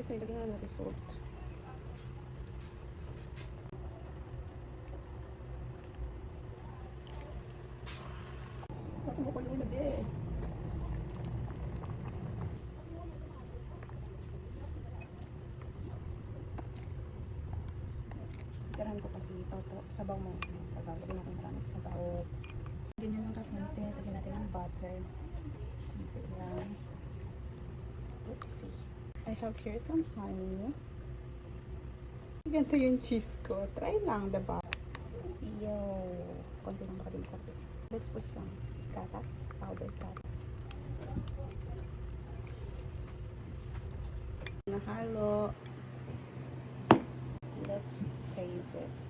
So, ilagay na result. Kumukulo na be. Tirahan ko kasi ito. Sabaw mo. Sabaw. Lagyan natin marami sabaw. Ganyan lang kakunti. Lagyan natin ng butter. Kunti lang. Oopsie. I have here some honey. Ganito yung cheese ko. Try lang, diba? Yo. Konti lang baka din sa pit. Let's put some gatas. Powdered gatas. Nahalo. Let's taste it.